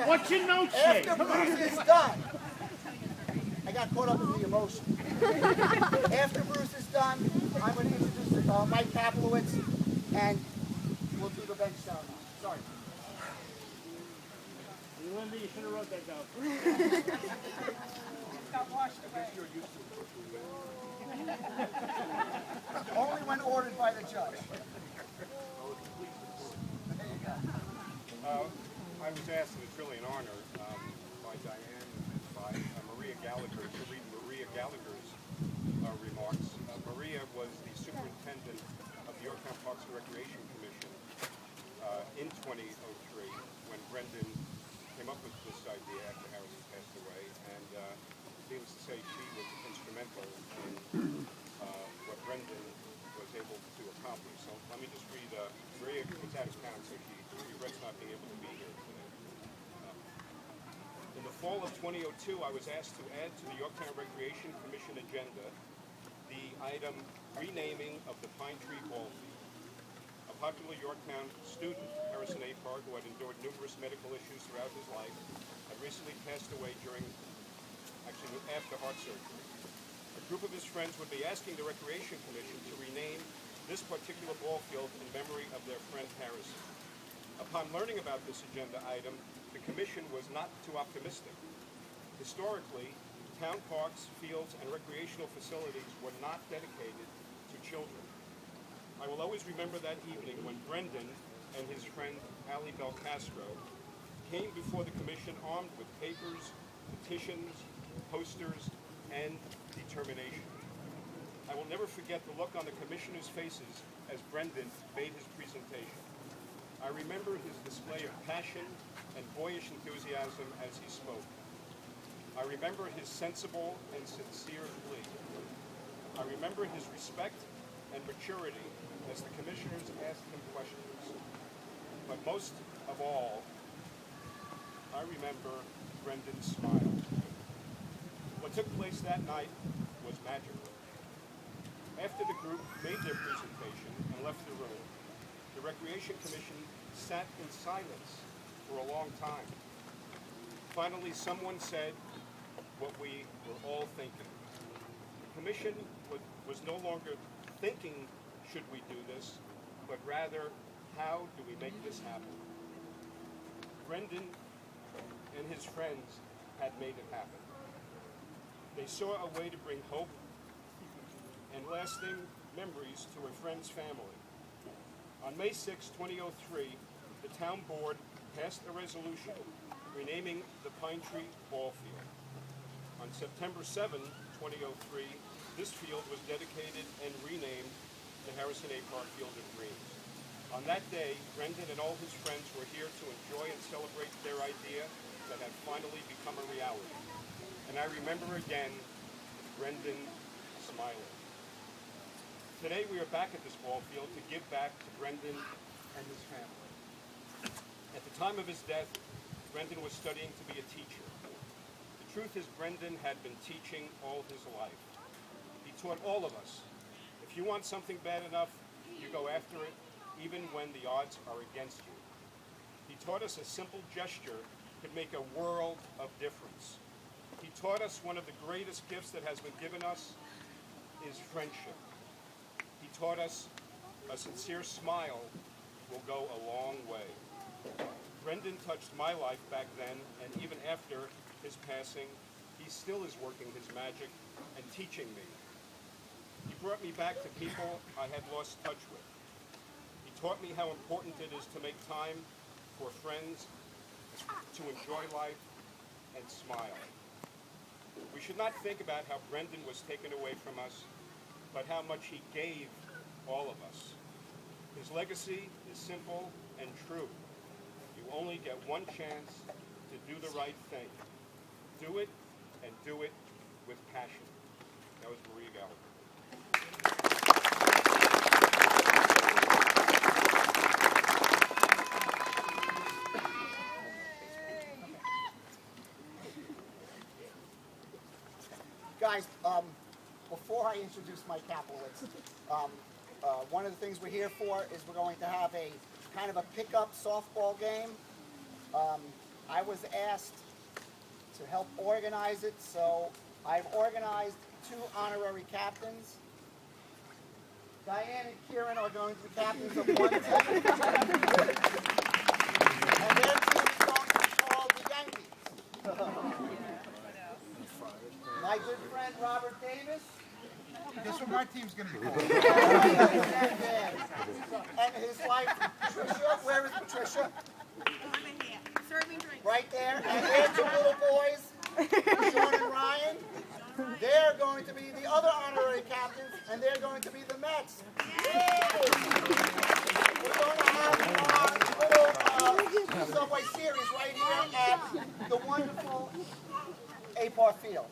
What's your note say? After Bruce is done, I got caught up in the emotion. After Bruce is done, I'm going to introduce Mike Kaplowitz, and we'll do the bench ceremony. Sorry. Linda, you should have wrote that down. Got washed away. Only when ordered by the judge. I was asked, and it's really an honor, by Diane and by Maria Gallagher to read Maria Gallagher's remarks. Maria was the superintendent of the Yorktown Parks and Recreation Commission in 2003 when Brendan came up with this idea after Harrison passed away, and needless to say, she was instrumental in what Brendan was able to accomplish. So let me just read, Maria was out of town, so she regrets not being able to be here today. In the fall of 2002, I was asked to add to the Yorktown Recreation Commission agenda the item renaming of the Pine Tree Ball Field. A popular Yorktown student, Harrison Apar, who had endured numerous medical issues throughout his life, had recently passed away after heart surgery. A group of his friends would be asking the Recreation Commission to rename this particular ball field in memory of their friend Harrison. Upon learning about this agenda item, the Commission was not too optimistic. Historically, town parks, fields, and recreational facilities were not dedicated to children. I will always remember that evening when Brendan and his friend Ali Belcastro came before the Commission armed with papers, petitions, posters, and determination. I will never forget the look on the Commissioners' faces as Brendan made his presentation. I remember his display of passion and boyish enthusiasm as he spoke. I remember his sensible and sincere plea. I remember his respect and maturity as the commissioners asked him questions. But most of all, I remember Brendan's smile. What took place that night was magical. After the group made their presentation and left the room, the Recreation Commission sat in silence for a long time. Finally, someone said what we were all thinking. The Commission was no longer thinking, should we do this, but rather, how do we make this happen? Brendan and his friends had made it happen. They saw a way to bring hope and lasting memories to a friend's family. On May 6, 2003, the town board passed a resolution renaming the Pine Tree Ball Field. On September 7, 2003, this field was dedicated and renamed the Harrison Apar Field of Dreams. On that day, Brendan and all his friends were here to enjoy and celebrate their idea that had finally become a reality. And I remember again Brendan smiling. Today we are back at this ball field to give back to Brendan and his family. At the time of his death, Brendan was studying to be a teacher. The truth is Brendan had been teaching all his life. He taught all of us, if you want something bad enough, you go after it, even when the odds are against you. He taught us a simple gesture could make a world of difference. He taught us one of the greatest gifts that has been given us is friendship. He taught us a sincere smile will go a long way. Brendan touched my life back then, and even after his passing, he still is working his magic and teaching me. He brought me back to people I had lost touch with. He taught me how important it is to make time for friends, to enjoy life, and smile. We should not think about how Brendan was taken away from us, but how much he gave all of us. His legacy is simple and true. You only get one chance to do the right thing. Do it, and do it with passion. That was Maria Gallagher. Guys, before I introduce Mike Kaplowitz, one of the things we're here for is we're going to have a kind of a pickup softball game. I was asked to help organize it, so I've organized 2 honorary captains. Diane and Kieran are going to be captains of one team. And their team is going to be called the Yankees. My good friend Robert Davis. Guess what my team's going to be called? And his wife, Patricia. Where is Patricia? Serving drinks. Right there. And their 2 little boys, Sean and Ryan. They're going to be the other honorary captains, and they're going to be the Mets. We're going to have our little Subway series right here at the wonderful Apar Field.